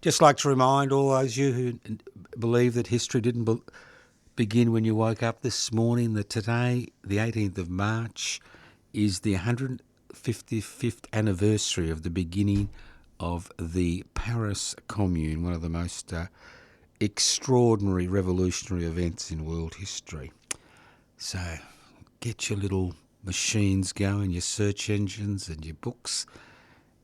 Just like to remind all those of you who believe that history didn't begin when you woke up this morning, that today, the 18th of March, is the 155th anniversary of the beginning of the Paris Commune, one of the most extraordinary revolutionary events in world history. So get your little machines going, your search engines and your books,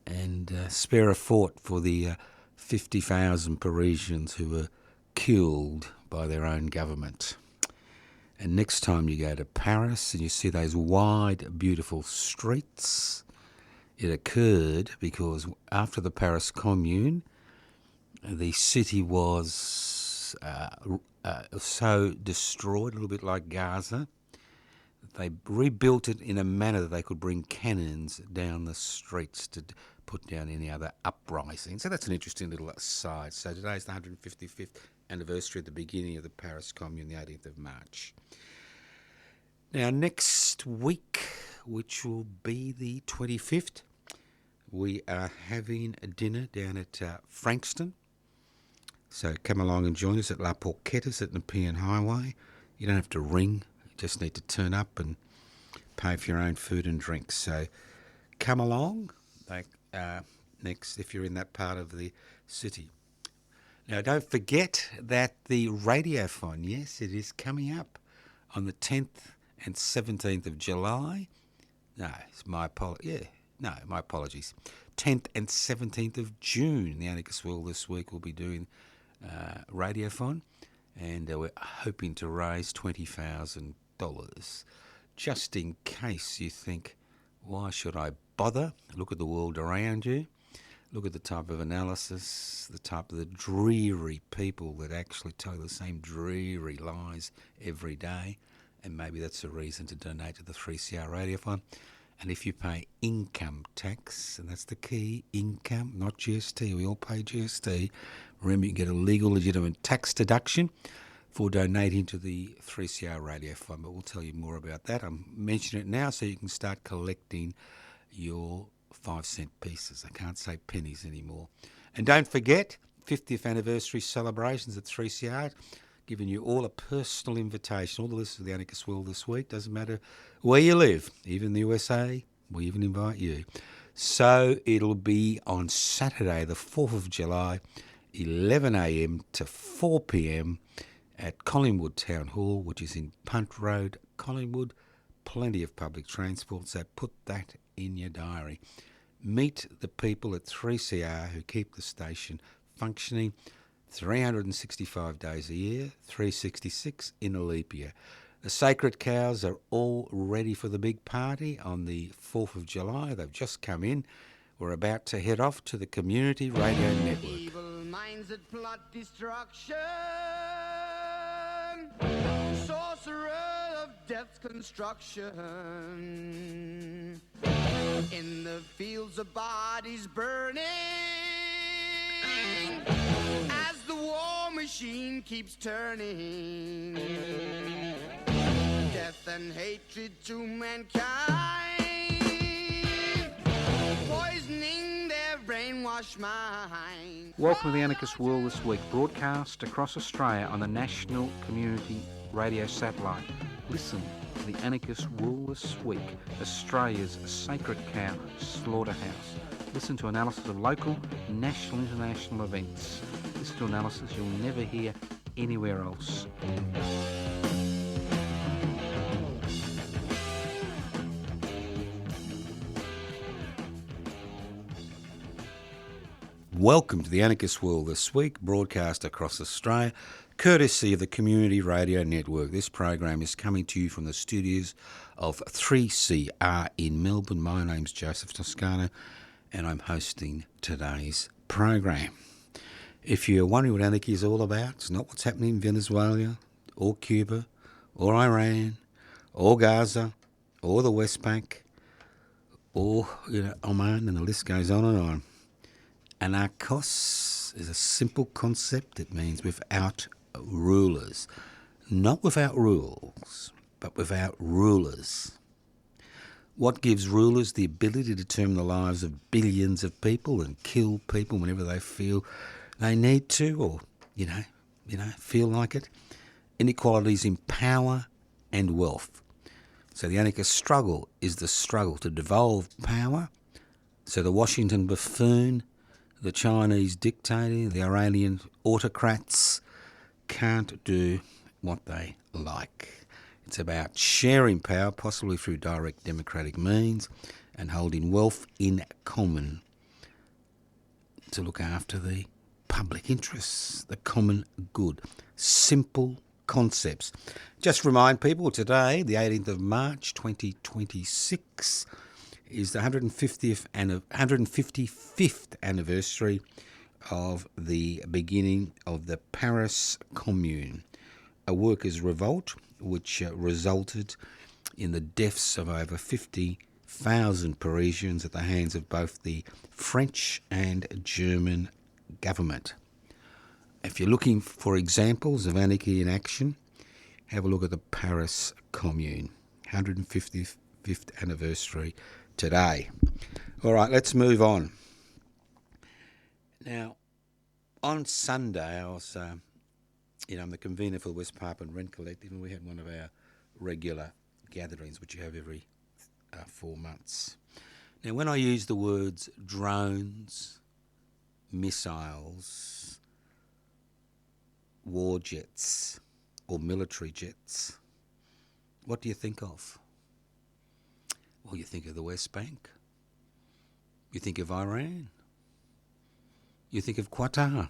and spare a thought for the 50,000 Parisians who were killed by their own government. And next time you go to Paris and you see those wide, beautiful streets, it occurred because after the Paris Commune, the city was so destroyed, a little bit like Gaza. They rebuilt it in a manner that they could bring cannons down the streets to put down any other uprising. So that's an interesting little aside. So today's the 155th anniversary of the beginning of the Paris Commune, the 18th of March. Now, next week, which will be the 25th, we are having a dinner down at Frankston. So come along and join us at La Porquetta's at Nepean Highway. You don't have to ring. You just need to turn up and pay for your own food and drinks. So come along next if you're in that part of the city. Now, don't forget that the Radiophon, yes, it is coming up on the 10th and 17th of July. My apologies. 10th and 17th of June, the Anarchist World this week will be doing Radiophon, and we're hoping to raise $20,000. Just in case you think, why should I bother? Look at the world around you. Look at the type of analysis, the type of the dreary people that actually tell the same dreary lies every day, and maybe that's a reason to donate to the 3CR Radiophon. And if you pay income tax, and that's the key, income, not GST, we all pay GST. Remember, you can get a legal, legitimate tax deduction for donating to the 3CR Radiophon, but we'll tell you more about that. I'm mentioning it now so you can start collecting your 5-cent pieces. I can't say pennies anymore. And don't forget, 50th anniversary celebrations at 3CR, giving you all a personal invitation. All the listeners of the Anarchist World this week, doesn't matter where you live, even the USA, we even invite you. So it'll be on Saturday, the 4th of July, 11 a.m. to 4 p.m. at Collingwood Town Hall, which is in Punt Road, Collingwood. Plenty of public transport, so put that in your diary. Meet the people at 3CR who keep the station functioning 365 days a year, 366 in a leap year. The sacred cows are all ready for the big party on the 4th of July. They've just come in. We're about to head off to the Community Radio Network. Evil minds that plot destruction, sorcerer of death's construction, in the fields of bodies burning, as the war machine keeps turning, death and hatred to mankind, poisoning their brainwashed mind. Welcome to the Anarchist World this week, broadcast across Australia on the National Community Radio Satellite. Listen to the Anarchist World this week, Australia's sacred cow slaughterhouse. Listen to analysis of local, national, international events. Listen to analysis you'll never hear anywhere else. Welcome to the Anarchist World this week, broadcast across Australia, courtesy of the Community Radio Network. This program is coming to you from the studios of 3CR in Melbourne. My name's Joseph Toscano, and I'm hosting today's program. If you're wondering what anarchy is all about, it's not what's happening in Venezuela or Cuba or Iran or Gaza or the West Bank or Oman, and the list goes on and on. Anarchos is a simple concept. It means without rulers. Not without rules, but without rulers. What gives rulers the ability to determine the lives of billions of people and kill people whenever they feel they need to, or, feel like it. Inequalities in power and wealth. So the anarchist struggle is the struggle to devolve power. So the Washington Buffoon, the Chinese dictator, the Iranian autocrats can't do what they like. It's about sharing power, possibly through direct democratic means, and holding wealth in common to look after the public interests, the common good. Simple concepts. Just remind people today, the 18th of March 2026, is the 155th anniversary of the beginning of the Paris Commune, a workers' revolt which resulted in the deaths of over 50,000 Parisians at the hands of both the French and German government. If you're looking for examples of anarchy in action, have a look at the Paris Commune, 155th anniversary today. All right, let's move on. Now, on Sunday, I was, I'm the convener for the West Papuan Rent Collective, and we had one of our regular gatherings, which you have every 4 months. Now, when I use the words drones, missiles, war jets, or military jets, what do you think of? Well, you think of the West Bank. You think of Iran. You think of Qatar,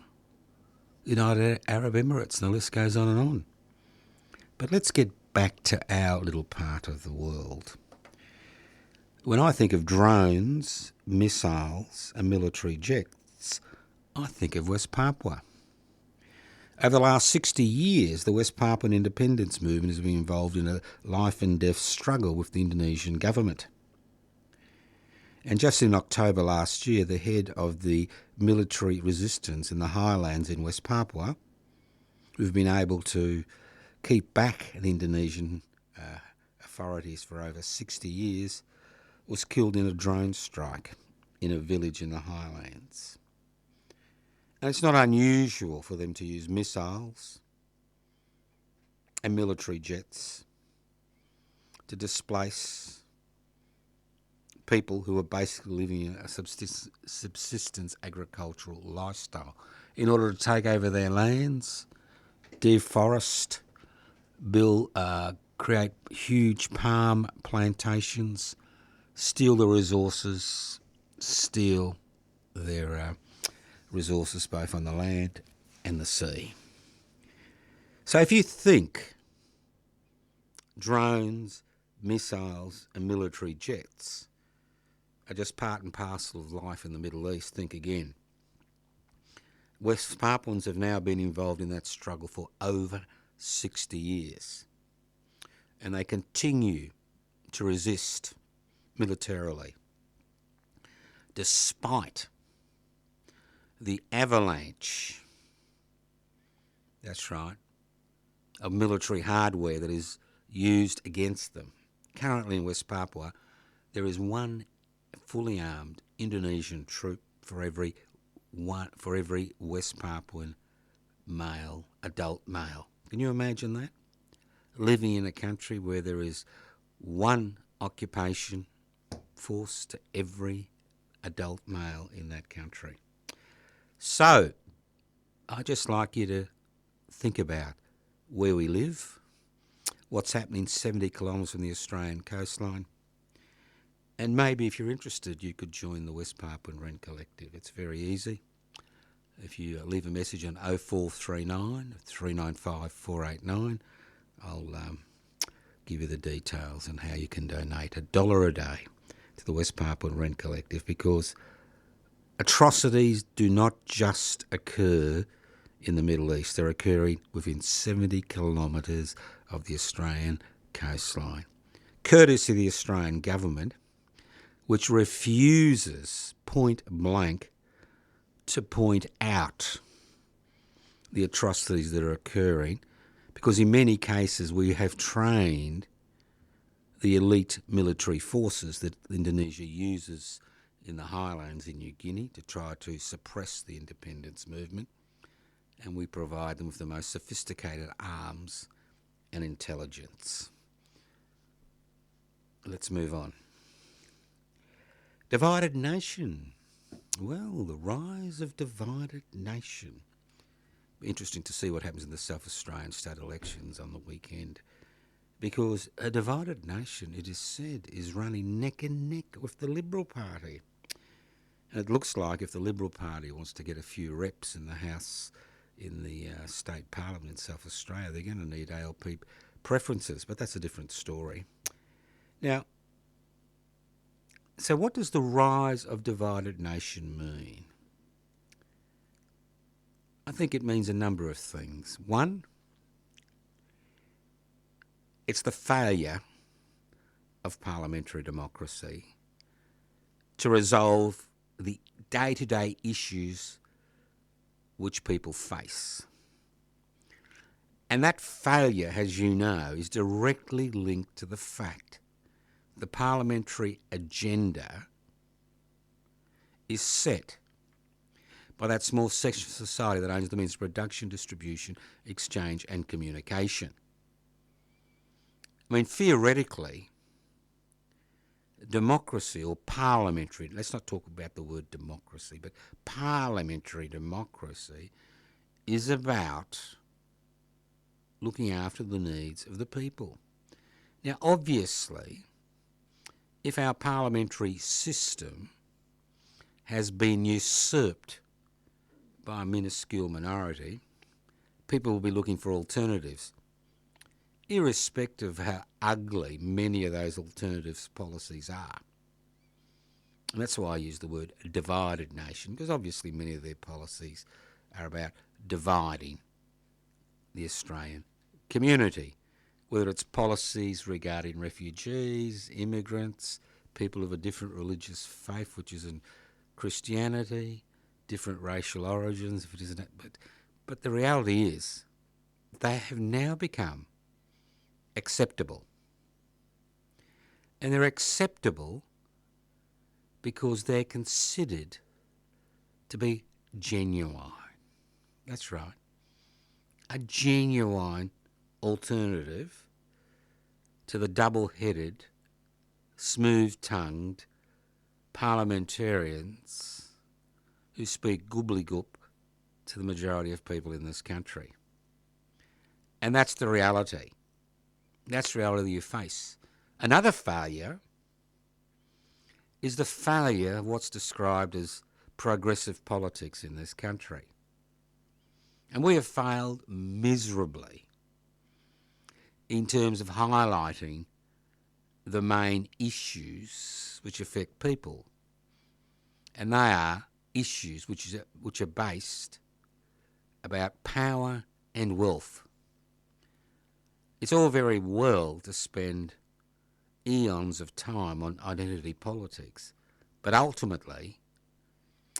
United Arab Emirates, and the list goes on and on. But let's get back to our little part of the world. When I think of drones, missiles, and military jets, I think of West Papua. Over the last 60 years, the West Papuan independence movement has been involved in a life and death struggle with the Indonesian government. And just in October last year, the head of the military resistance in the highlands in West Papua, who've been able to keep back the Indonesian authorities for over 60 years, was killed in a drone strike in a village in the highlands. And it's not unusual for them to use missiles and military jets to displace people who are basically living a subsistence agricultural lifestyle in order to take over their lands, deforest, create huge palm plantations, steal the resources, steal their resources both on the land and the sea. So if you think drones, missiles and military jets are just part and parcel of life in the Middle East, think again. West Papuans have now been involved in that struggle for over 60 years, and they continue to resist militarily, despite the avalanche, that's right, of military hardware that is used against them. Currently in West Papua, there is one fully armed Indonesian troop for every West Papuan male, adult male. Can you imagine that? Living in a country where there is one occupation force to every adult male in that country. So, I'd just like you to think about where we live, what's happening 70 kilometres from the Australian coastline, and maybe if you're interested, you could join the West Papuan Rent Collective. It's very easy. If you leave a message on 0439 395 489, I'll give you the details on how you can donate $1 a day to the West Papuan Rent Collective, because atrocities do not just occur in the Middle East. They're occurring within 70 kilometres of the Australian coastline, courtesy of the Australian government, which refuses point blank to point out the atrocities that are occurring, because in many cases we have trained the elite military forces that Indonesia uses in the highlands in New Guinea to try to suppress the independence movement, and we provide them with the most sophisticated arms and intelligence. Let's move on. Divided nation. Well, the rise of divided nation. Interesting to see what happens in the South Australian state elections on the weekend, because a divided nation, it is said, is running neck and neck with the Liberal Party. And it looks like if the Liberal Party wants to get a few reps in the House, in the state parliament in South Australia, they're going to need ALP preferences, but that's a different story. Now, so what does the rise of divided nation mean? I think it means a number of things. One, it's the failure of parliamentary democracy to resolve the day-to-day issues which people face. And that failure, as you know, is directly linked to the fact the parliamentary agenda is set by that small section of society that owns the means of production, distribution, exchange and communication. I mean, theoretically, democracy or parliamentary, let's not talk about the word democracy, but parliamentary democracy is about looking after the needs of the people. Now, obviously, if our parliamentary system has been usurped by a minuscule minority, people will be looking for alternatives, irrespective of how ugly many of those alternatives policies are. And that's why I use the word divided nation, because obviously many of their policies are about dividing the Australian community, whether it's policies regarding refugees, immigrants, people of a different religious faith, which is in Christianity, different racial origins, if it isn't. But the reality is they have now become acceptable. And they're acceptable because they're considered to be genuine. That's right. A genuine alternative to the double-headed, smooth-tongued parliamentarians who speak gobbledygook to the majority of people in this country. And that's the reality. That's the reality you face. Another failure is the failure of what's described as progressive politics in this country. And we have failed miserably in terms of highlighting the main issues which affect people. And they are issues which are based about power and wealth. It's all very well to spend eons of time on identity politics, but ultimately,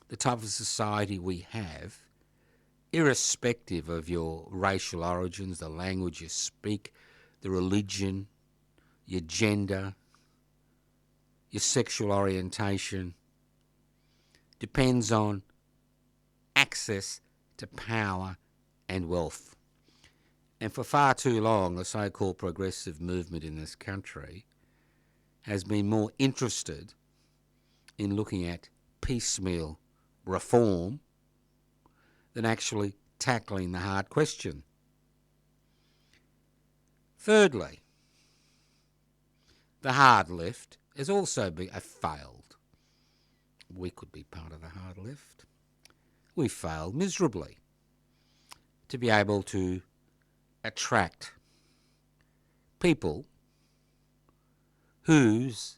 the type of society we have, irrespective of your racial origins, the language you speak, the religion, your gender, your sexual orientation, depends on access to power and wealth. And for far too long, the so-called progressive movement in this country has been more interested in looking at piecemeal reform than actually tackling the hard question. Thirdly, the hard left has also been failed. We could be part of the hard left. We failed miserably to be able to attract people whose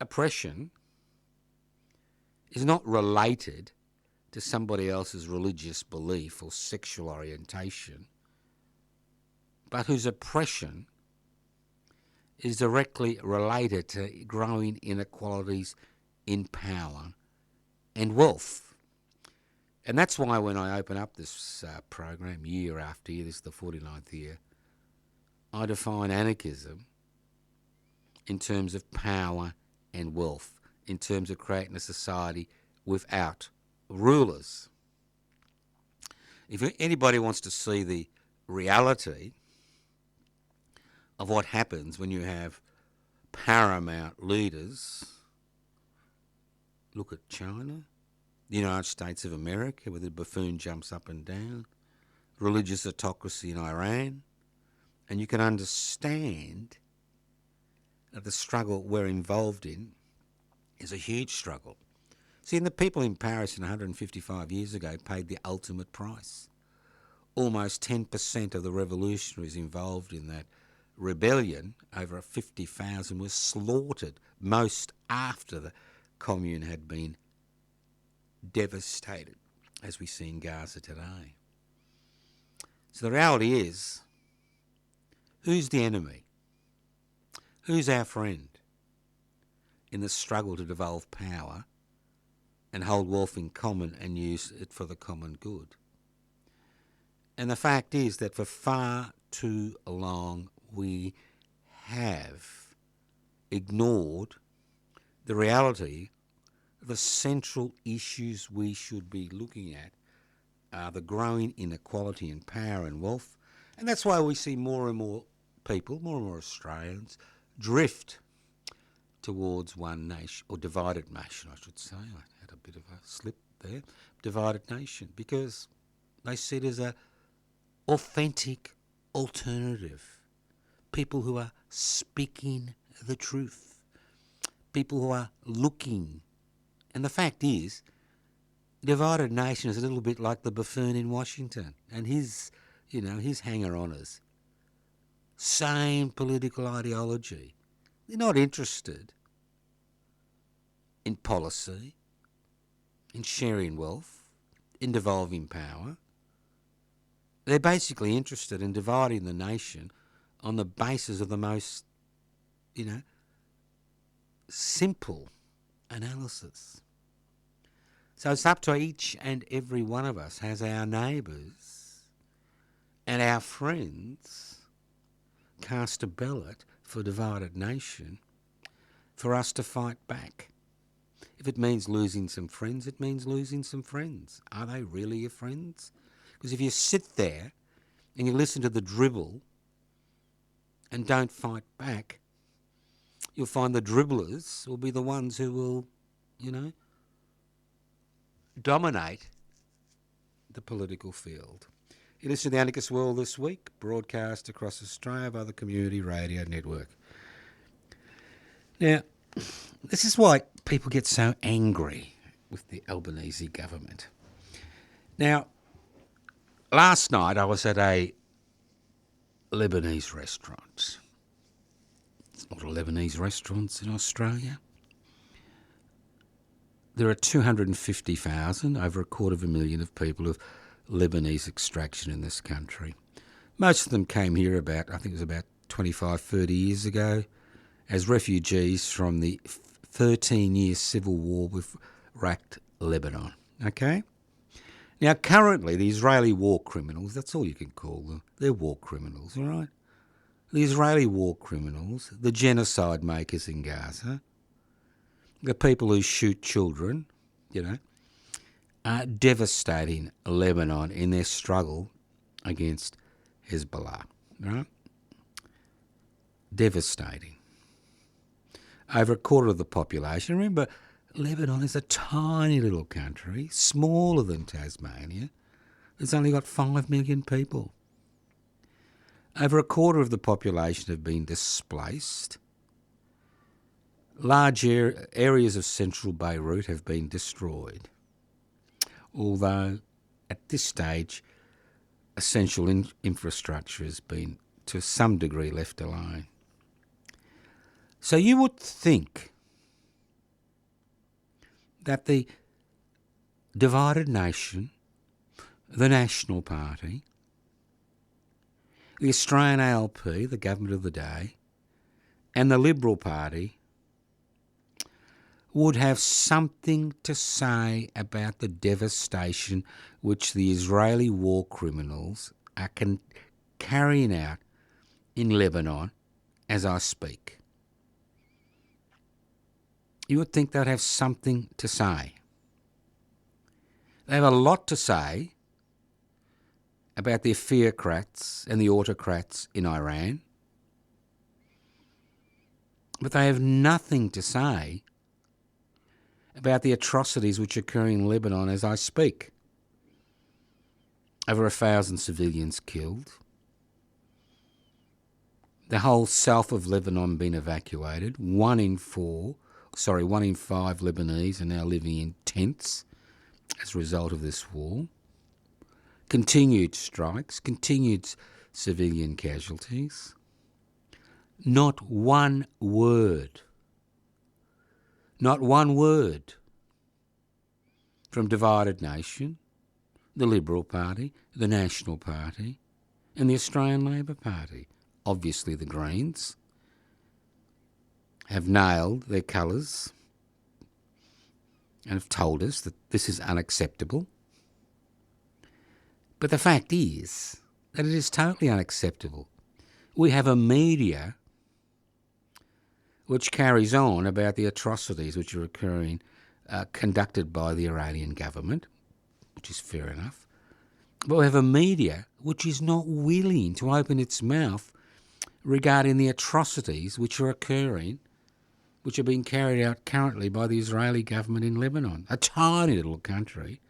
oppression is not related to somebody else's religious belief or sexual orientation, but whose oppression is directly related to growing inequalities in power and wealth. And that's why when I open up this program year after year, this is the 49th year, I define anarchism in terms of power and wealth. in terms of creating a society without rulers. If anybody wants to see the reality of what happens when you have paramount leaders, look at China, the United States of America, where the buffoon jumps up and down, religious autocracy in Iran, and you can understand that the struggle we're involved in is a huge struggle. See, and the people in Paris 155 years ago paid the ultimate price. Almost 10% of the revolutionaries involved in that rebellion, over 50,000, were slaughtered, most after the Commune had been devastated, as we see in Gaza today. So the reality is, who's the enemy? Who's our friend in the struggle to devolve power and hold wealth in common and use it for the common good? And the fact is that for far too long we have ignored the reality of the central issues we should be looking at are the growing inequality in power and wealth. And that's why we see more and more people, more and more Australians, drift towards one nation, or divided nation, I should say. I had a bit of a slip there. Divided nation, because they see it as a authentic alternative. People who are speaking the truth. People who are looking. And the fact is, divided nation is a little bit like the buffoon in Washington and his hanger-oners. Same political ideology. They're not interested in policy, in sharing wealth, in devolving power. They're basically interested in dividing the nation on the basis of the most, simple analysis. So it's up to each and every one of us, as our neighbours and our friends, cast a ballot for divided nation, for us to fight back. If it means losing some friends, it means losing some friends. Are they really your friends? Because if you sit there and you listen to the dribble and don't fight back, you'll find the dribblers will be the ones who will, dominate the political field. You listen to the Anarchist World This Week, broadcast across Australia by the Community Radio Network. Now, this is why people get so angry with the Albanese government. Now, last night I was at a Lebanese restaurant. There's a lot of Lebanese restaurants in Australia. There are 250,000, over 250,000 of people of Lebanese extraction in this country. Most of them came here about 25, 30 years ago as refugees from the 13-year civil war with racked Lebanon. Okay? Now, currently, the Israeli war criminals, that's all you can call them, they're war criminals, all right? The Israeli war criminals, the genocide makers in Gaza, the people who shoot children, are devastating Lebanon in their struggle against Hezbollah, right? Devastating. Over a quarter of the population. Remember, Lebanon is a tiny little country, smaller than Tasmania. It's only got 5 million people. Over a quarter of the population have been displaced. Large areas of central Beirut have been destroyed, although at this stage essential infrastructure has been to some degree left alone. So you would think that the divided nation, the National Party, the Australian ALP, the government of the day, and the Liberal Party would have something to say about the devastation which the Israeli war criminals are carrying out in Lebanon as I speak. you would think they'd have something to say. They have a lot to say about the theocrats and the autocrats in Iran, but they have nothing to say about the atrocities which are occurring in Lebanon as I speak. Over 1,000 civilians killed. The whole south of Lebanon been evacuated. 1 in 5 Lebanese are now living in tents as a result of this war. Continued strikes, continued civilian casualties. Not one word from Divided Nation, the Liberal Party, the National Party, and the Australian Labor Party. Obviously the Greens have nailed their colours and have told us that this is unacceptable. But the fact is that it is totally unacceptable. We have a media which carries on about the atrocities which are occurring, conducted by the Iranian government, which is fair enough. But we have a media which is not willing to open its mouth regarding the atrocities which are occurring, which are being carried out currently by the Israeli government in Lebanon, a tiny little country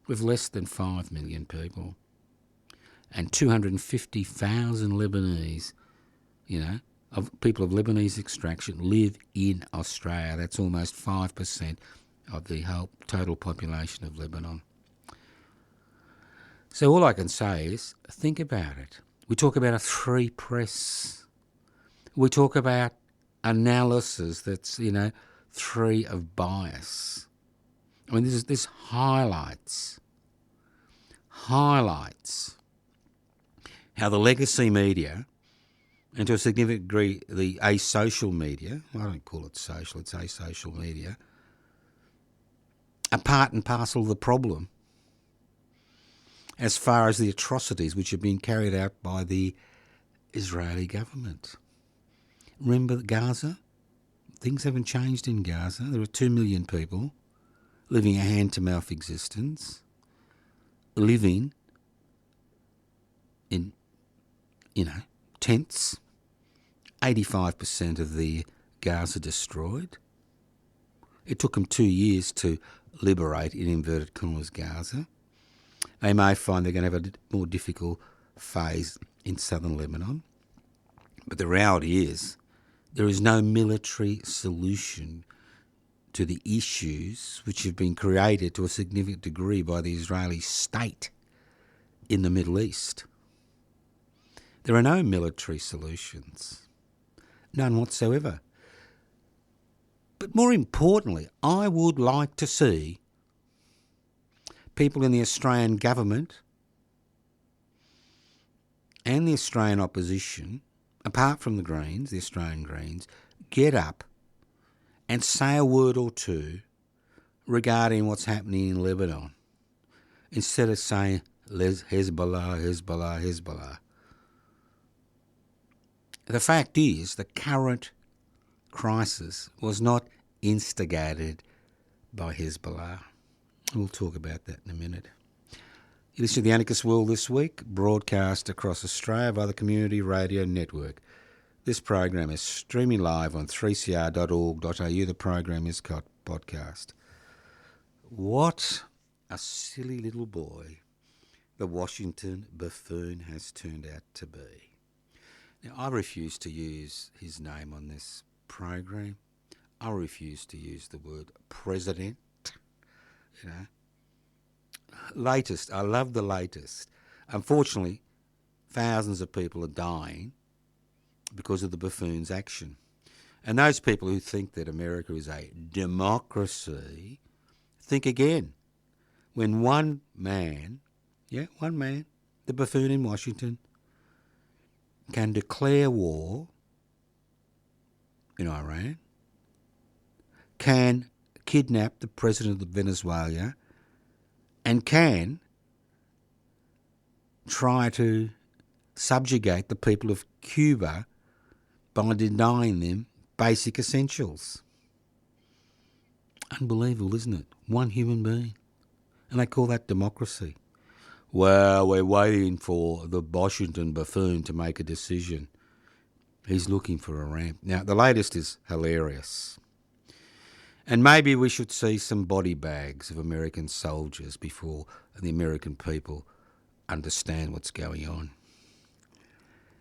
with less than 5 million people and 250,000 Lebanese, of people of Lebanese extraction live in Australia. That's almost 5% of the whole total population of Lebanon. So all I can say is, think about it. We talk about a free press. We talk about analysis that's, free of bias. I mean, this highlights how the legacy media, and to a significant degree the asocial media, I don't call it social, it's asocial media, are part and parcel of the problem as far as the atrocities which have been carried out by the Israeli government. Remember Gaza? Things haven't changed in Gaza. There are 2 million people living a hand-to-mouth existence, living in, tents. 85% of the Gaza destroyed. It took them 2 years to liberate, in inverted commas, Gaza. They may find they're going to have a more difficult phase in southern Lebanon. But the reality is there is no military solution to the issues which have been created to a significant degree by the Israeli state in the Middle East. There are no military solutions. None whatsoever. But more importantly, I would like to see people in the Australian government and the Australian opposition, apart from the Greens, the Australian Greens, get up and say a word or two regarding what's happening in Lebanon, instead of saying Hezbollah, Hezbollah, Hezbollah. The fact is, the current crisis was not instigated by Hezbollah. We'll talk about that in a minute. You listen to The Anarchist World This Week, broadcast across Australia via the Community Radio Network. This program is streaming live on 3cr.org.au. The program is podcast. What a silly little boy the Washington Buffoon has turned out to be. Now, I refuse to use his name on this program. I refuse to use the word president. Latest. I love the latest. Unfortunately, thousands of people are dying because of the buffoon's action. And those people who think that America is a democracy, think again. When one man, the buffoon in Washington, can declare war in Iran, can kidnap the president of Venezuela, and can try to subjugate the people of Cuba by denying them basic essentials. Unbelievable, isn't it? One human being. And they call that democracy. Well, we're waiting for the Washington Buffoon to make a decision. He's looking for a ramp. Now, the latest is hilarious. And maybe we should see some body bags of American soldiers before the American people understand what's going on.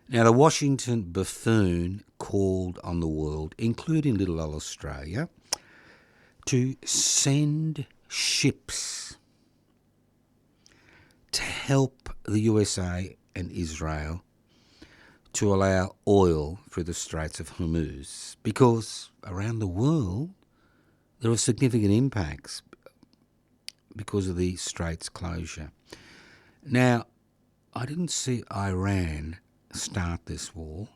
Now, the Washington Buffoon called on the world, including little old Australia, to send ships to help the USA and Israel to allow oil through the Straits of Hormuz, because around the world there are significant impacts because of the Straits closure. Now, I didn't see Iran start this war.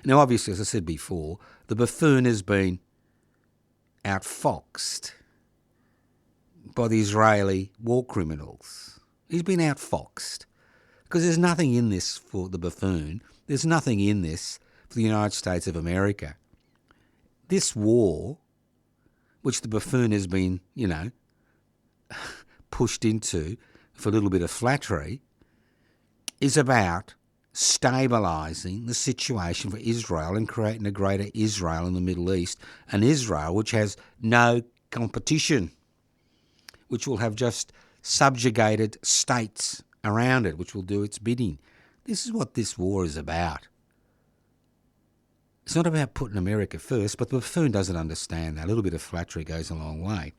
Now, obviously, as I said before, the Buffoon has been outfoxed by the Israeli war criminals. He's been outfoxed because there's nothing in this for the Buffoon. There's nothing in this for the United States of America. This war, which the Buffoon has been, pushed into for a little bit of flattery, is about stabilising the situation for Israel and creating a greater Israel in the Middle East, an Israel which has no competition, which will have just subjugated states around it, which will do its bidding. This is what this war is about. It's not about putting America first, but the Buffoon doesn't understand that. A little bit of flattery goes a long way.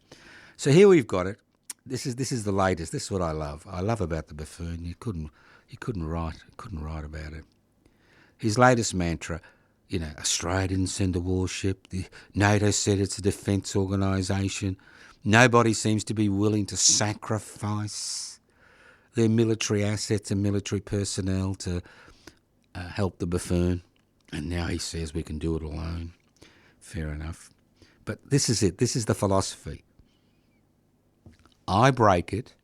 So here we've got it. This is the latest. This is what I love. I love about the Buffoon. You couldn't write about it. His latest mantra, Australia didn't send a warship. The NATO said it's a defence organisation. Nobody seems to be willing to sacrifice their military assets and military personnel to help the Buffoon. And now he says we can do it alone. Fair enough. But this is it. This is the philosophy. I break it,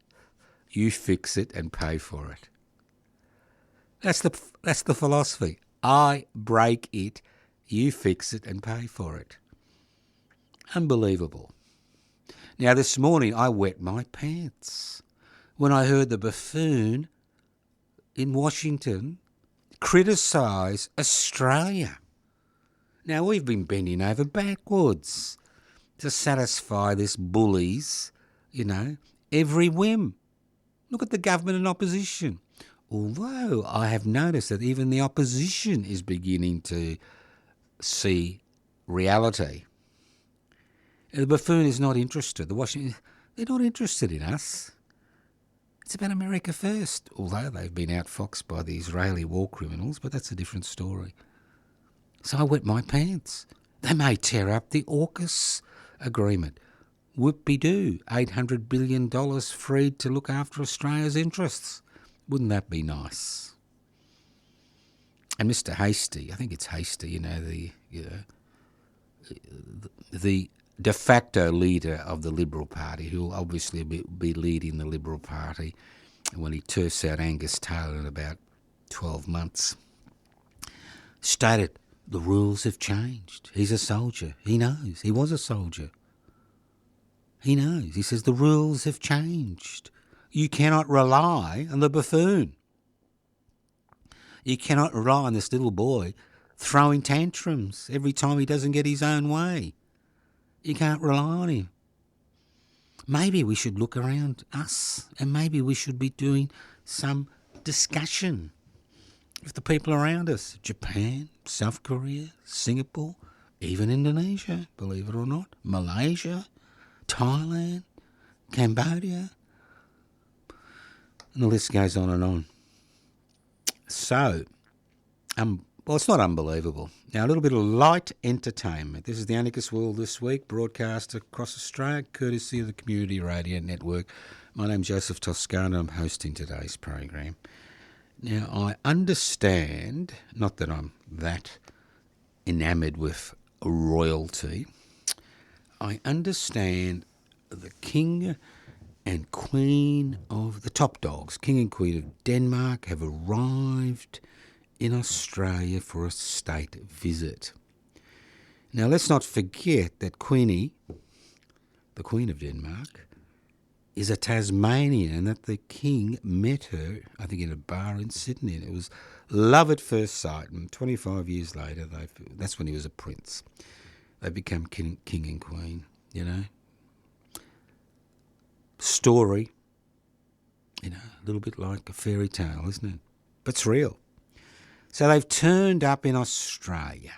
you fix it and pay for it. That's the philosophy. I break it, you fix it and pay for it. Unbelievable. Now, this morning I wet my pants when I heard the Buffoon in Washington criticise Australia. Now, we've been bending over backwards to satisfy this bully's, every whim. Look at the government and opposition. Although I have noticed that even the opposition is beginning to see reality. The Buffoon is not interested. They're not interested in us. It's about America first, although they've been outfoxed by the Israeli war criminals, but that's a different story. So I wet my pants. They may tear up the AUKUS agreement. Whoop-de-doo, $800 billion freed to look after Australia's interests. Wouldn't that be nice? And Mr. Hastie, I think it's Hastie, the de facto leader of the Liberal Party, who will obviously be leading the Liberal Party when he turfs out Angus Taylor in about 12 months, stated the rules have changed. He's a soldier. He knows. He was a soldier. He knows. He says the rules have changed. You cannot rely on the Buffoon. You cannot rely on this little boy throwing tantrums every time he doesn't get his own way. You can't rely on him. Maybe we should look around us and maybe we should be doing some discussion with the people around us. Japan, South Korea, Singapore, even Indonesia, believe it or not, Malaysia, Thailand, Cambodia, and the list goes on and on. So, well, it's not unbelievable. Now, a little bit of light entertainment. This is the Anarchist World This Week, broadcast across Australia, courtesy of the Community Radio Network. My name's Joseph Toscano. I'm hosting today's program. Now, I understand, not that I'm that enamoured with royalty, I understand the King and Queen of the top dogs, King and Queen of Denmark, have arrived in Australia for a state visit. Now, let's not forget that Queenie the Queen of Denmark, is a Tasmanian, and that the King met her, I think, in a bar in Sydney. And it was love at first sight. And 25 years later, that's when he was a prince. They become king and queen, you know. Story, you know, a little bit like a fairy tale, isn't it? But it's real. So they've turned up in Australia.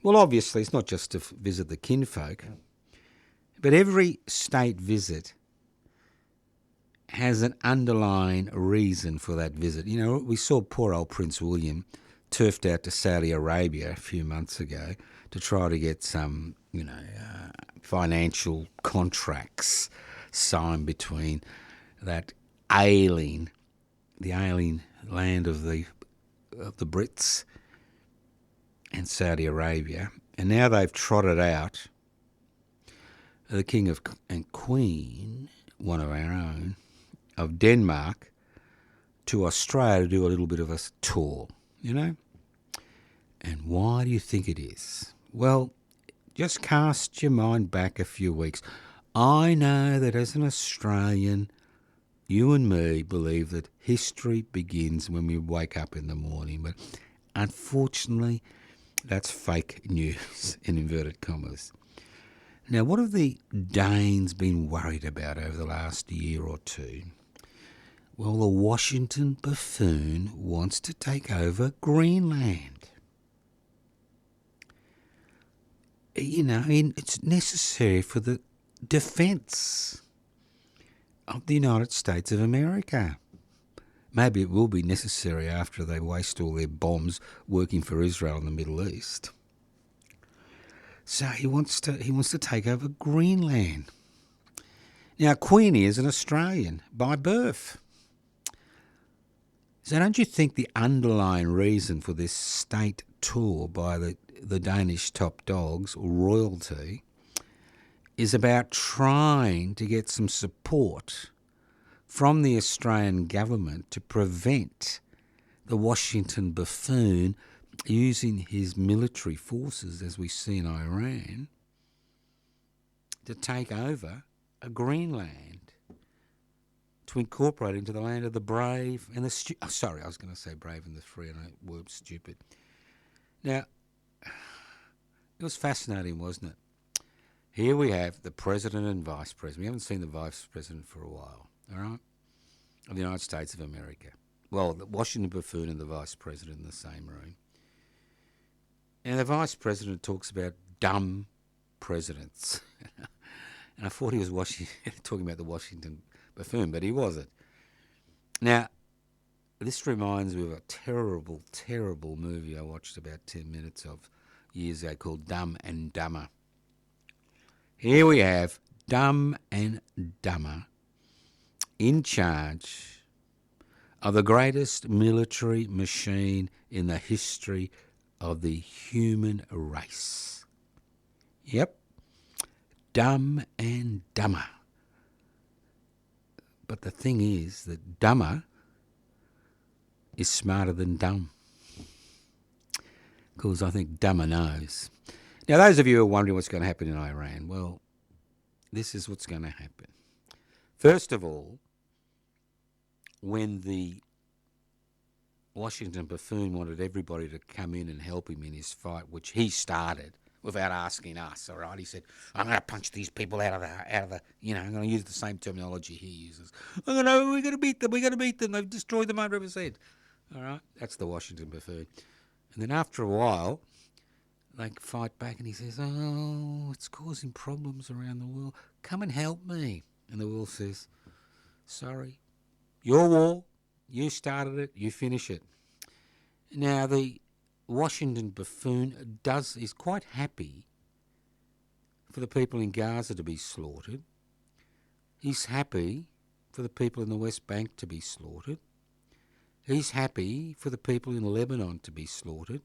Well, obviously, it's not just to visit the kinfolk, but every state visit has an underlying reason for that visit. You know, we saw poor old Prince William turfed out to Saudi Arabia a few months ago to try to get some, you know, financial contracts signed between the alien land of the Brits and Saudi Arabia. And now they've trotted out the King and Queen, one of our own, of Denmark, to Australia to do a little bit of a tour, you know? And why do you think it is? Well, just cast your mind back a few weeks. I know that as an Australian, you and me believe that history begins when we wake up in the morning, but unfortunately, that's fake news, in inverted commas. Now, what have the Danes been worried about over the last year or two? Well, the Washington Buffoon wants to take over Greenland. You know, it's necessary for the defence of the United States of America. Maybe it will be necessary after they waste all their bombs working for Israel in the Middle East. So he wants to take over Greenland. Now, Queenie is an Australian by birth. So don't you think the underlying reason for this state tour by the Danish top dogs, royalty, is about trying to get some support from the Australian government to prevent the Washington Buffoon using his military forces, as we see in Iran, to take over a Greenland, to incorporate into the land of the brave and the I was going to say brave and the free, and I word stupid. Now, it was fascinating, wasn't it? Here we have the president and vice president. We haven't seen the vice president for a while, all right, of the United States of America. Well, the Washington Buffoon and the vice president in the same room. And the vice president talks about dumb presidents. And I thought he was talking about the Washington Buffoon, but he wasn't. Now, this reminds me of a terrible, terrible movie I watched about 10 minutes of years ago called Dumb and Dumber. Here we have Dumb and Dumber in charge of the greatest military machine in the history of the human race. Yep, Dumb and Dumber. But the thing is that dumber is smarter than dumb. Because I think dumber knows. Now, those of you who are wondering what's going to happen in Iran, well, this is what's going to happen. First of all, when the Washington Buffoon wanted everybody to come in and help him in his fight, which he started without asking us, all right? He said, I'm going to punch these people out of the, you know, I'm going to use the same terminology he uses. We're going to beat them, they've destroyed them 100%. All right? That's the Washington Buffoon. And then after a while, they fight back and he says, oh, it's causing problems around the world. Come and help me. And the world says, sorry, your war, you started it, you finish it. Now, the Washington Buffoon is quite happy for the people in Gaza to be slaughtered. He's happy for the people in the West Bank to be slaughtered. He's happy for the people in Lebanon to be slaughtered.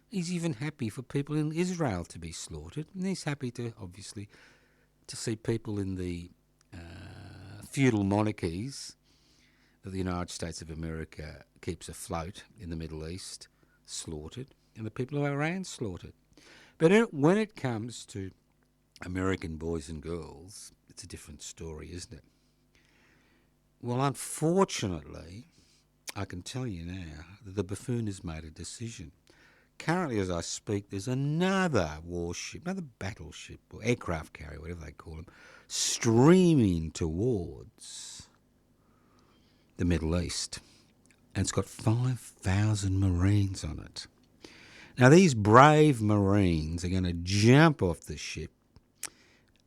He's even happy for people in Israel to be slaughtered. And he's happy to, obviously, to see people in the feudal monarchies that the United States of America keeps afloat in the Middle East slaughtered, and the people of Iran slaughtered. But when it comes to American boys and girls, it's a different story, isn't it? Well, unfortunately, I can tell you now that the Buffoon has made a decision. Currently, as I speak, there's another warship, another battleship, or aircraft carrier, whatever they call them, streaming towards the Middle East. And it's got 5,000 Marines on it. Now, these brave Marines are going to jump off the ship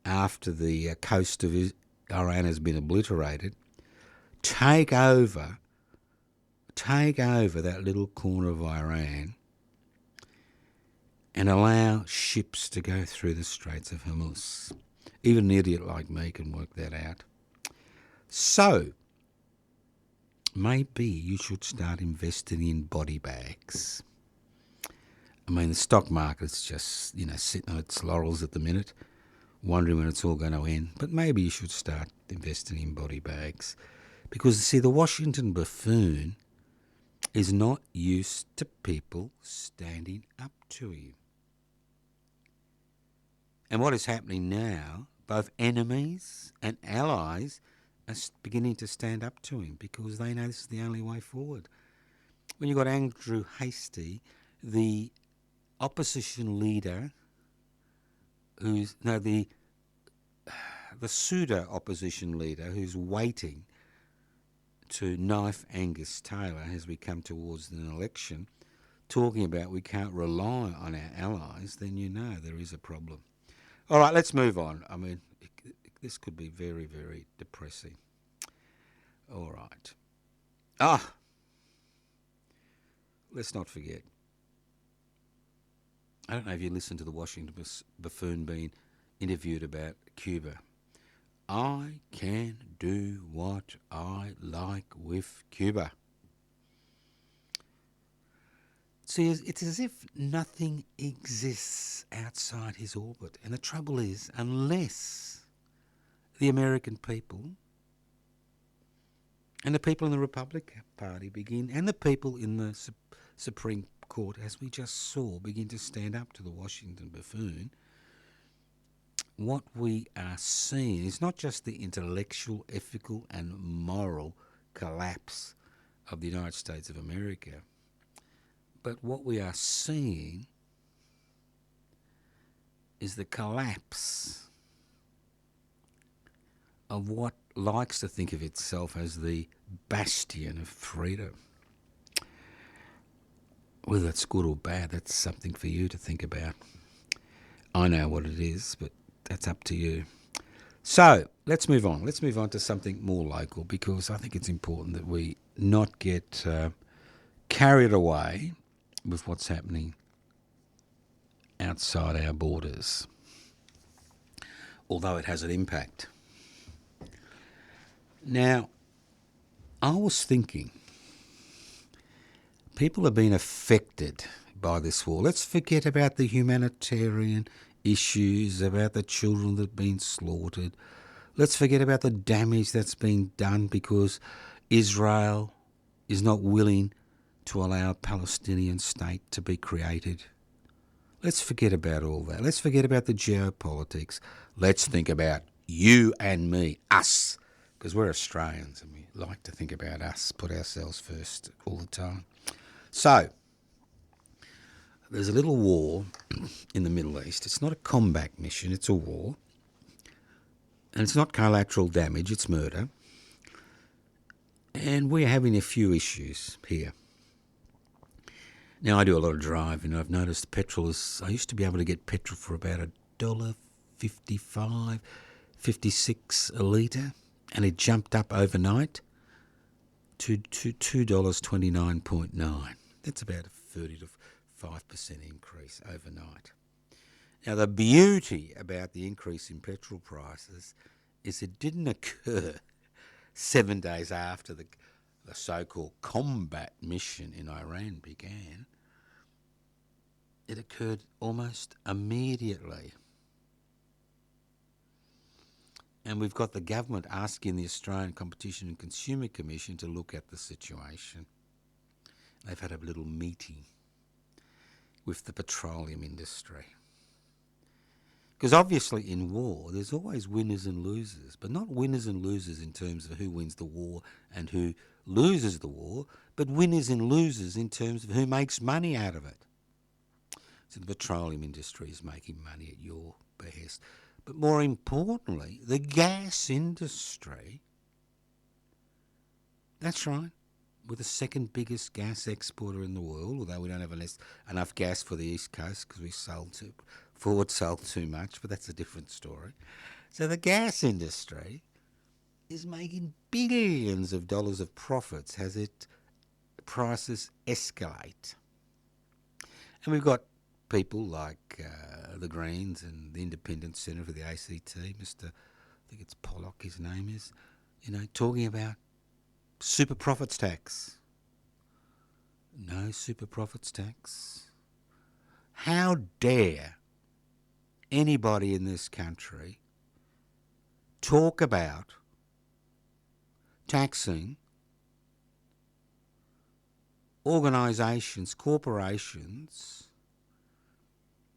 after the coast of Iran has been obliterated, take over that little corner of Iran and allow ships to go through the Straits of Hormuz. Even an idiot like me can work that out. So, maybe you should start investing in body bags. I mean, the stock market's just, sitting on its laurels at the minute, wondering when it's all going to end. But maybe you should start investing in body bags. Because, see, the Washington Buffoon is not used to people standing up to him. And what is happening now, both enemies and allies are beginning to stand up to him because they know this is the only way forward. When you've got Andrew Hastie, the opposition leader, the pseudo-opposition leader who's waiting to knife Angus Taylor as we come towards an election, talking about we can't rely on our allies, then you know there is a problem. All right, let's move on. I mean, this could be very, very depressing. All right. Let's not forget. I don't know if you listened to the Washington Buffoon being interviewed about Cuba. I can do what I like with Cuba. See, it's as if nothing exists outside his orbit. And the trouble is, unless the American people and the people in the Republican Party begin, and the people in the Supreme Court, as we just saw, begin to stand up to the Washington Buffoon, what we are seeing is not just the intellectual, ethical and moral collapse of the United States of America, but what we are seeing is the collapse of what likes to think of itself as the bastion of freedom. Whether that's good or bad, that's something for you to think about. I know what it is, but that's up to you. So, let's move on. Let's move on to something more local, because I think it's important that we not get carried away with what's happening outside our borders, although it has an impact. Now, I was thinking, people have been affected by this war. Let's forget about the humanitarian issues, about the children that have been slaughtered. Let's forget about the damage that's been done because Israel is not willing to allow a Palestinian state to be created. Let's forget about all that. Let's forget about the geopolitics. Let's think about you and me, us, because we're Australians and we like to think about us, put ourselves first all the time. So, there's a little war in the Middle East. It's not a combat mission, it's a war. And it's not collateral damage, it's murder. And we're having a few issues here. Now, I do a lot of driving. I've noticed petrol is... I used to be able to get petrol for about $1.55, 56 a litre. And it jumped up overnight to $2.29.9. That's about a 30 to 5% increase overnight. Now, the beauty about the increase in petrol prices is it didn't occur 7 days after the so-called combat mission in Iran began. It occurred almost immediately. And we've got the government asking the Australian Competition and Consumer Commission to look at the situation. They've had a little meeting with the petroleum industry. Because obviously in war, there's always winners and losers, but not winners and losers in terms of who wins the war and who loses the war, but winners and losers in terms of who makes money out of it. So the petroleum industry is making money at your behest. But more importantly, the gas industry, that's right, we're the second biggest gas exporter in the world, although we don't have enough gas for the East Coast because we sold too much, but that's a different story. So the gas industry is making billions of dollars of profits as prices escalate. And we've got people like the Greens and the Independent Centre for the ACT, I think it's Pollock, his name is, talking about super profits tax. No super profits tax. How dare anybody in this country talk about taxing organisations, corporations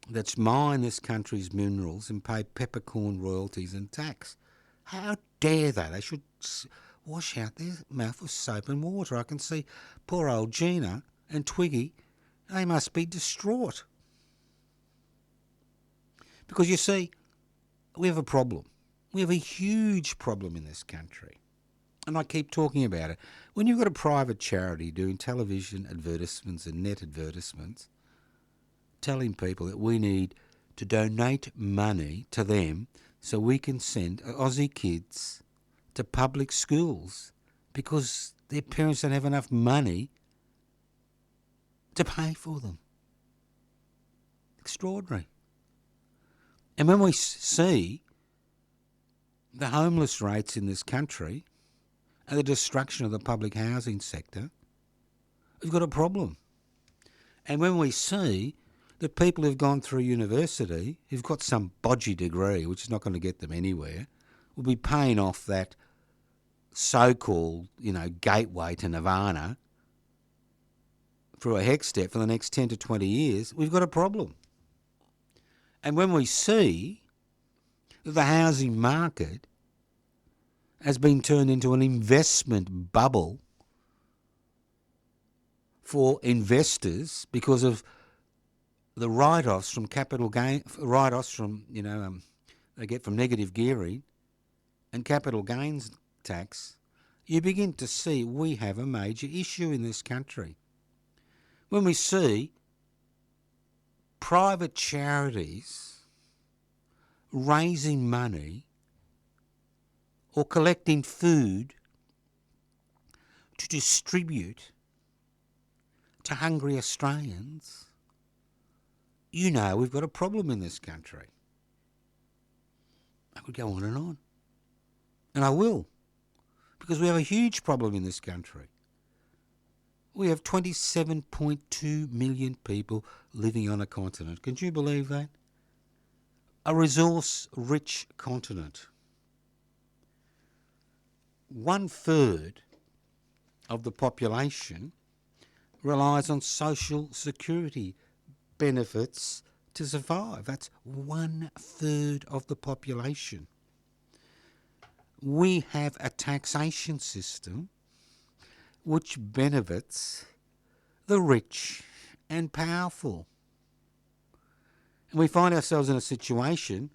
that mine this country's minerals and pay peppercorn royalties and tax? How dare they? They should wash out their mouth with soap and water. I can see poor old Gina and Twiggy, they must be distraught. Because you see, we have a problem. We have a huge problem in this country. And I keep talking about it. When you've got a private charity doing television advertisements and net advertisements, telling people that we need to donate money to them so we can send Aussie kids to public schools because their parents don't have enough money to pay for them. Extraordinary. And when we see the homeless rates in this country and the destruction of the public housing sector, we've got a problem. And when we see that people who've gone through university, who've got some bodgy degree, which is not going to get them anywhere, will be paying off that so-called, gateway to nirvana through a hex step for the next 10 to 20 years, we've got a problem. And when we see that the housing market has been turned into an investment bubble for investors because of the write-offs from capital gain, write-offs from, they get from negative gearing and capital gains tax, you begin to see we have a major issue in this country. When we see private charities raising money or collecting food to distribute to hungry Australians, we've got a problem in this country. I could go on. And I will, because we have a huge problem in this country. We have 27.2 million people living on a continent. Can you believe that? A resource-rich continent. 1/3 of the population relies on social security benefits to survive. That's 1/3 of the population. We have a taxation system which benefits the rich and powerful. And we find ourselves in a situation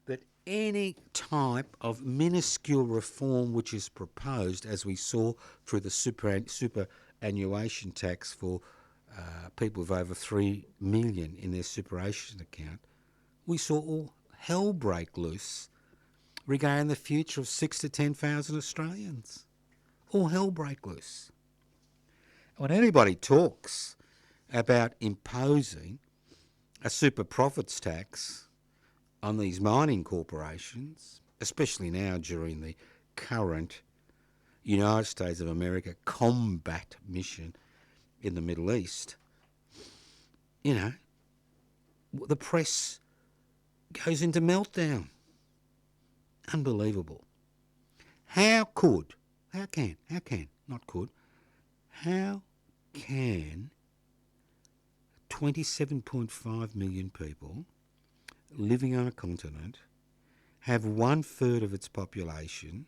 that any type of minuscule reform which is proposed, as we saw through the superannuation tax for people with over 3 million in their superannuation account, we saw all hell break loose regarding the future of 6,000 to 10,000 Australians. All hell break loose. When anybody talks about imposing a super profits tax on these mining corporations, especially now during the current United States of America combat mission in the Middle East, the press goes into meltdown. Unbelievable. How can 27.5 million people living on a continent have 1/3 of its population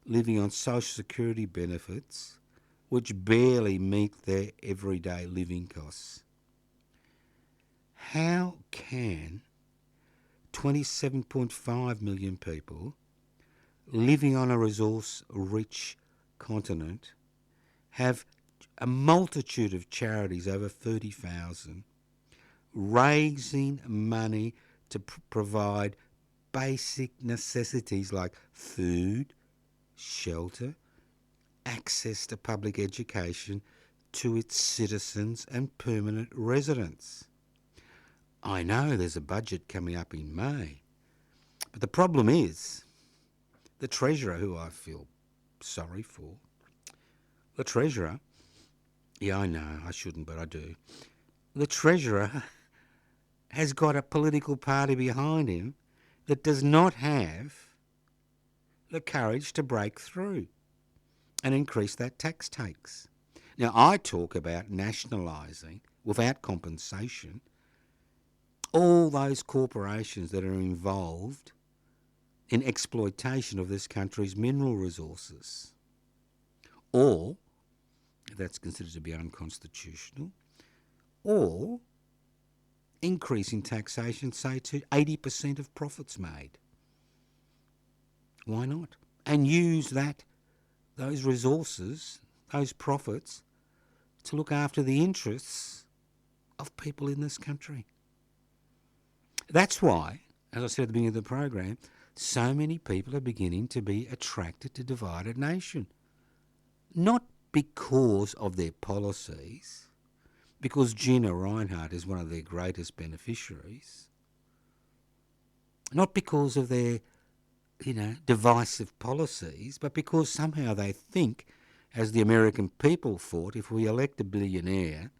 living on social security benefits which barely meet their everyday living costs. How can 27.5 million people living on a resource-rich continent have a multitude of charities, over 30,000, raising money to provide basic necessities like food, shelter, access to public education to its citizens and permanent residents? I know there's a budget coming up in May, but the problem is the Treasurer, who I feel sorry for, the Treasurer, yeah, I know, I shouldn't, but I do. The Treasurer has got a political party behind him that does not have the courage to break through and increase that tax takes. Now, I talk about nationalising, without compensation, all those corporations that are involved in exploitation of this country's mineral resources, or, if that's considered to be unconstitutional, or increasing taxation, say, to 80% of profits made. Why not? And use those resources, those profits, to look after the interests of people in this country. That's why, as I said at the beginning of the program, so many people are beginning to be attracted to divided nation. Not because of their policies, because Gina Rinehart is one of their greatest beneficiaries, not because of their, divisive policies, but because somehow they think, as the American people thought, if we elect a billionaire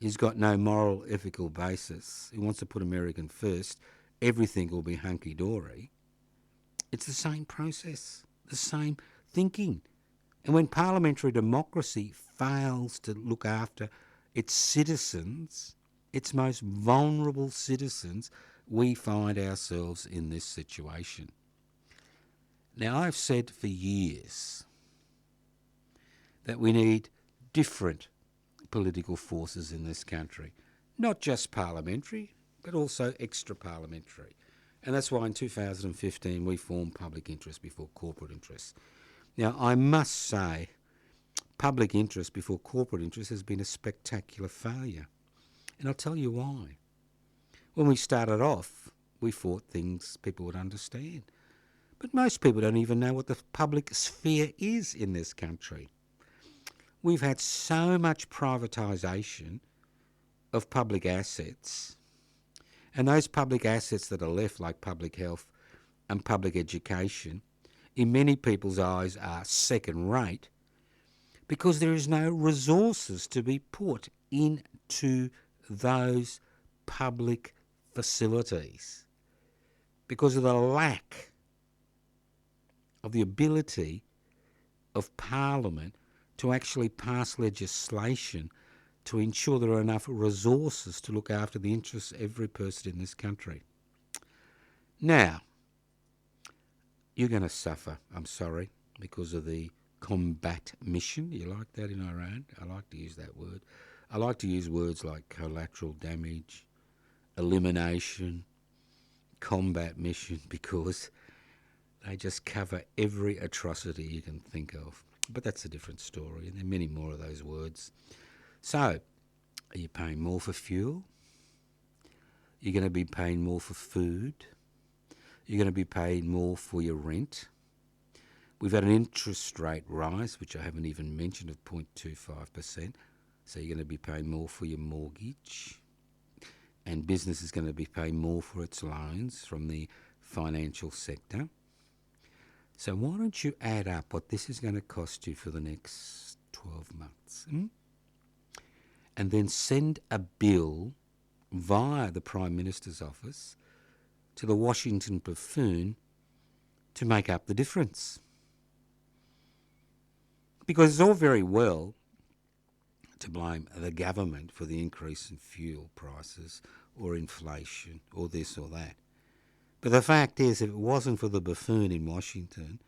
who's got no moral, ethical basis, who wants to put American first, everything will be hunky-dory. It's the same process, the same thinking. And when parliamentary democracy fails to look after its citizens, its most vulnerable citizens, we find ourselves in this situation. Now, I've said for years that we need different political forces in this country, not just parliamentary, but also extra-parliamentary. And that's why in 2015 we formed public interest before corporate interest. Now, I must say, public interest before corporate interest has been a spectacular failure. And I'll tell you why. When we started off, we thought things people would understand. But most people don't even know what the public sphere is in this country. We've had so much privatisation of public assets, and those public assets that are left, like public health and public education, in many people's eyes are second rate because there is no resources to be put into those public facilities because of the lack of the ability of Parliament to actually pass legislation to ensure there are enough resources to look after the interests of every person in this country. Now, you're going to suffer, I'm sorry, because of the combat mission. You like that in Iran? I like to use that word. I like to use words like collateral damage, elimination, combat mission, because they just cover every atrocity you can think of. But that's a different story, and there are many more of those words. So, are you paying more for fuel? You're going to be paying more for food. You're going to be paying more for your rent. We've had an interest rate rise, which I haven't even mentioned, of 0.25%. So you're going to be paying more for your mortgage. And business is going to be paying more for its loans from the financial sector. So why don't you add up what this is going to cost you for the next 12 months? And then send a bill via the Prime Minister's office to the Washington Buffoon to make up the difference. Because it's all very well to blame the government for the increase in fuel prices or inflation or this or that. But the fact is, if it wasn't for the buffoon in Washington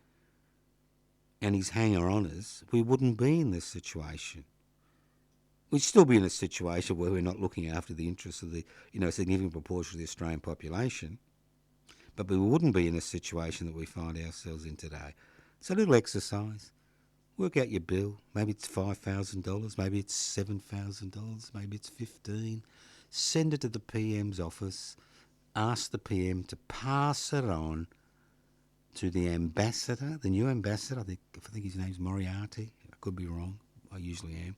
and his hanger-oners, we wouldn't be in this situation. We'd still be in a situation where we're not looking after the interests of the, significant proportion of the Australian population, but we wouldn't be in a situation that we find ourselves in today. It's a little exercise. Work out your bill. Maybe it's $5,000, maybe it's $7,000, maybe it's $15,000. Send it to the PM's office. Ask the PM to pass it on to the ambassador, the new ambassador. I think his name's Moriarty. I could be wrong. I usually am.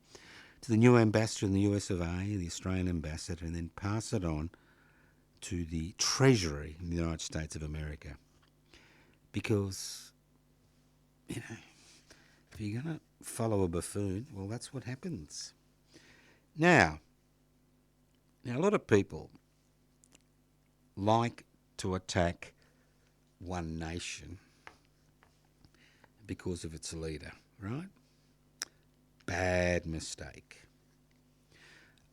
To the new ambassador in the US of A, the Australian ambassador, and then pass it on to the Treasury in the United States of America. Because, if you're going to follow a buffoon, well, that's what happens. Now, a lot of people like to attack one nation because of its leader, right? Bad mistake.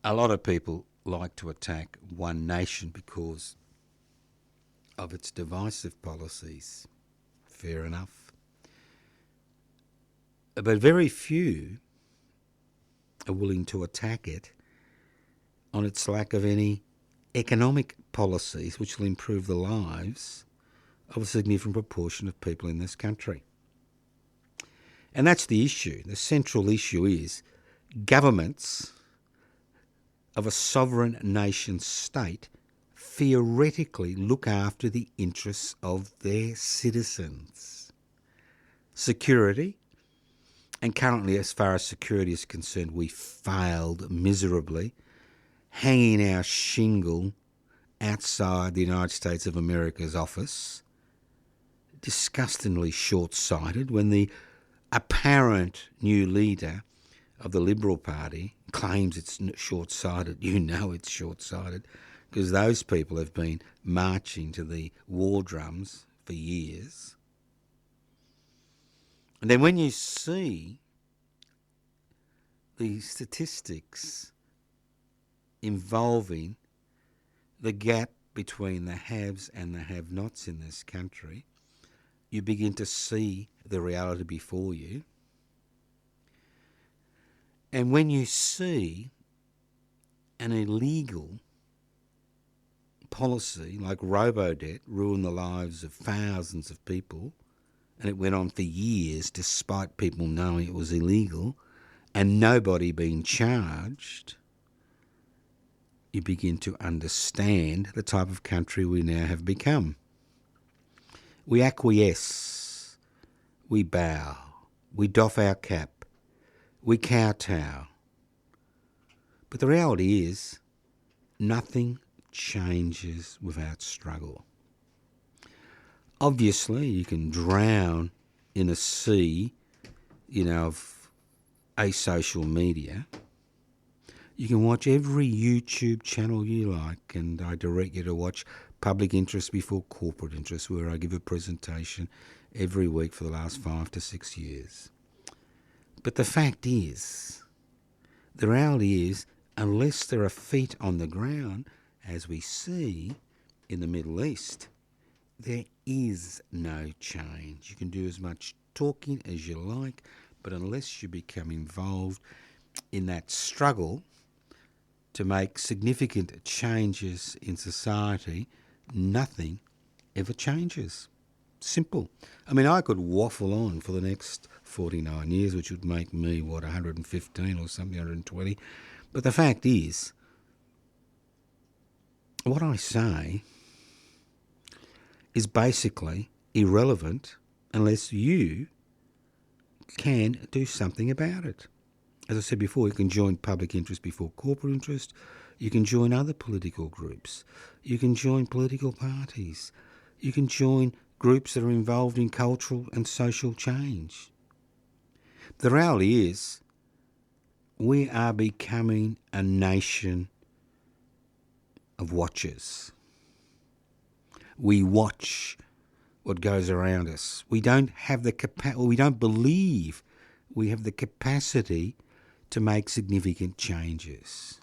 A lot of people like to attack one nation because of its divisive policies. Fair enough. But very few are willing to attack it on its lack of any economic policies which will improve the lives of a significant proportion of people in this country. And that's the issue. The central issue is governments of a sovereign nation state theoretically look after the interests of their citizens. Security, and currently as far as security is concerned, we failed miserably, hanging our shingle outside the United States of America's office, disgustingly short-sighted when the apparent new leader of the Liberal Party claims it's short-sighted. You know it's short-sighted because those people have been marching to the war drums for years. And then when you see the statistics involving the gap between the haves and the have-nots in this country, you begin to see the reality before you. And when you see an illegal policy like robo-debt ruin the lives of thousands of people, and it went on for years despite people knowing it was illegal and nobody being charged, you begin to understand the type of country we now have become. We acquiesce, we bow, we doff our cap, we kowtow. But the reality is, nothing changes without struggle. Obviously, you can drown in a sea, of asocial media. You can watch every YouTube channel you like, and I direct you to watch Public Interest Before Corporate Interest, where I give a presentation every week for the last 5 to 6 years. But the fact is, the reality is, unless there are feet on the ground, as we see in the Middle East, there is no change. You can do as much talking as you like, but unless you become involved in that struggle to make significant changes in society, nothing ever changes. Simple. I mean, I could waffle on for the next 49 years, which would make me, 115 or something, 120. But the fact is, what I say is basically irrelevant unless you can do something about it. As I said before, you can join Public Interest Before Corporate Interest. You can join other political groups. You can join political parties. You can join groups that are involved in cultural and social change. The reality is, we are becoming a nation of watchers. We watch what goes around us. We don't have the we don't believe we have the capacity to make significant changes.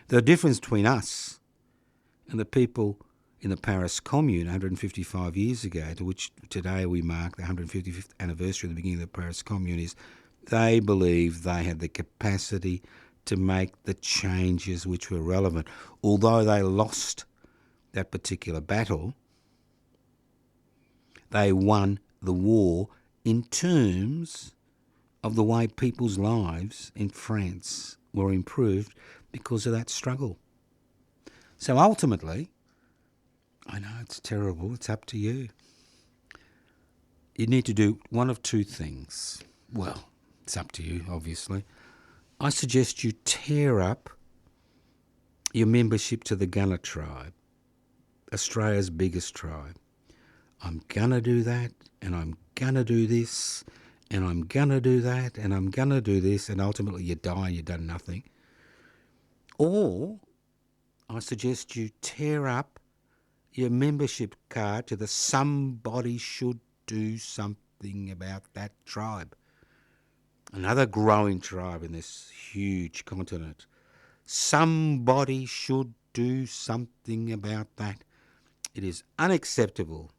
The difference between us And the people in the Paris Commune 155 years ago, to which today we mark the 155th anniversary of the beginning of the Paris Commune, is they believed they had the capacity to make the changes which were relevant. Although they lost that particular battle, they won the war in terms of the way people's lives in France were improved because of that struggle. So ultimately, I know it's terrible, it's up to you. You need to do one of two things. Well, it's up to you, obviously. I suggest you tear up your membership to the Gunner tribe, Australia's biggest tribe. I'm going to do that, and I'm going to do this, and I'm going to do that, and I'm going to do this, and ultimately you die and you've done nothing. Or I suggest you tear up your membership card to the Somebody Should Do Something About That tribe. Another growing tribe in this huge continent. Somebody should do something about that. It is unacceptable.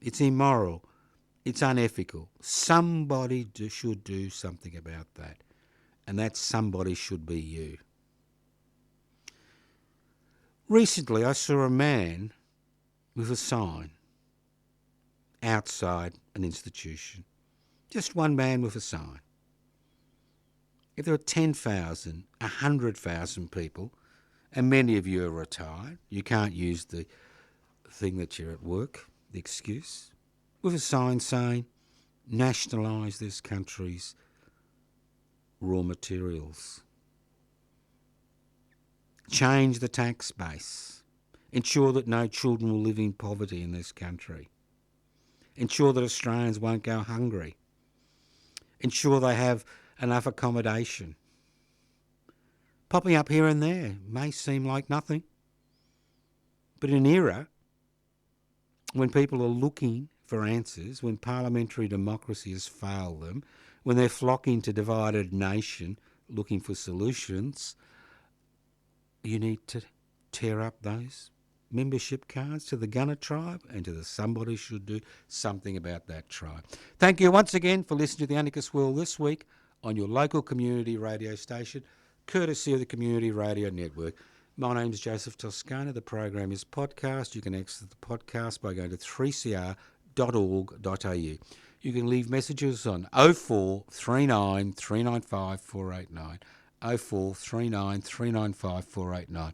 It's immoral. It's unethical. Somebody should do something about that. And that somebody should be you. Recently, I saw a man with a sign outside an institution. Just one man with a sign. If there are 10,000, 100,000 people, and many of you are retired, you can't use the thing that you're at work, the excuse, with a sign saying, nationalise this country's raw materials. Change the tax base. Ensure that no children will live in poverty in this country. Ensure that Australians won't go hungry. Ensure they have enough accommodation. Popping up here and there may seem like nothing, but in an era when people are looking for answers, when parliamentary democracy has failed them, when they're flocking to divided nation looking for solutions, you need to tear up those membership cards to the Gunner tribe and to the Somebody Should Do Something About That tribe. Thank you once again for listening to the Anarchist World this week on your local community radio station, courtesy of the Community Radio Network. My name's Joseph Toscano. The program is podcast. You can access the podcast by going to 3cr.org.au. You can leave messages on 0439 395 489, 0439 395 489.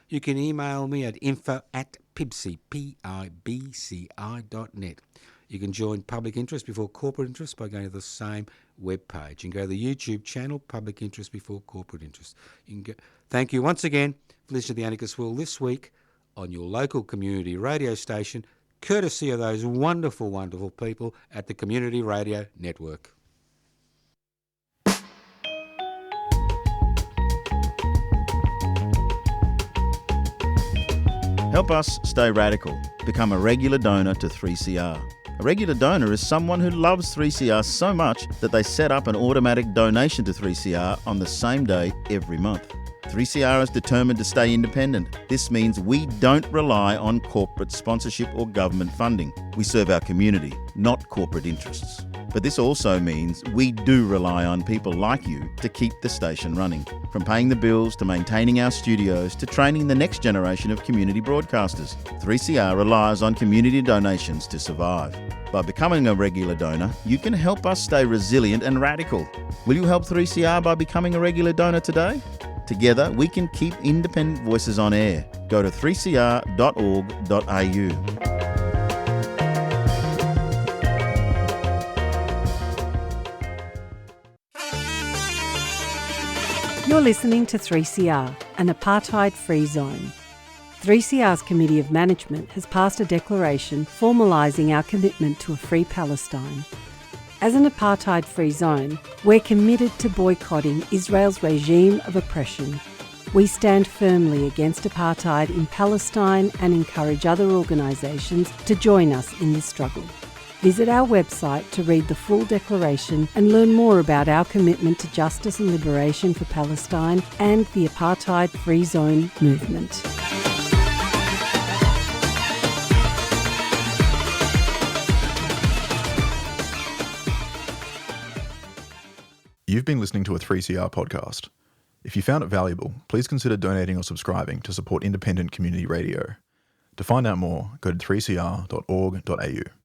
You can email me at info@pibci.net. You can join Public Interest Before Corporate Interest by going to the same webpage. You can go to the YouTube channel, Public Interest Before Corporate Interest. Thank you once again for listening to the Anarchist World this week on your local community radio station, courtesy of those wonderful, wonderful people at the Community Radio Network. Help us stay radical. Become a regular donor to 3CR. A regular donor is someone who loves 3CR so much that they set up an automatic donation to 3CR on the same day every month. 3CR is determined to stay independent. This means we don't rely on corporate sponsorship or government funding. We serve our community, not corporate interests. But this also means we do rely on people like you to keep the station running. From paying the bills to maintaining our studios to training the next generation of community broadcasters, 3CR relies on community donations to survive. By becoming a regular donor, you can help us stay resilient and radical. Will you help 3CR by becoming a regular donor today? Together, we can keep independent voices on air. Go to 3cr.org.au. You're listening to 3CR, an apartheid-free zone. 3CR's Committee of Management has passed a declaration formalising our commitment to a free Palestine. As an apartheid-free zone, we're committed to boycotting Israel's regime of oppression. We stand firmly against apartheid in Palestine and encourage other organisations to join us in this struggle. Visit our website to read the full declaration and learn more about our commitment to justice and liberation for Palestine and the apartheid-free zone movement. You've been listening to a 3CR podcast. If you found it valuable, please consider donating or subscribing to support independent community radio. To find out more, go to 3cr.org.au.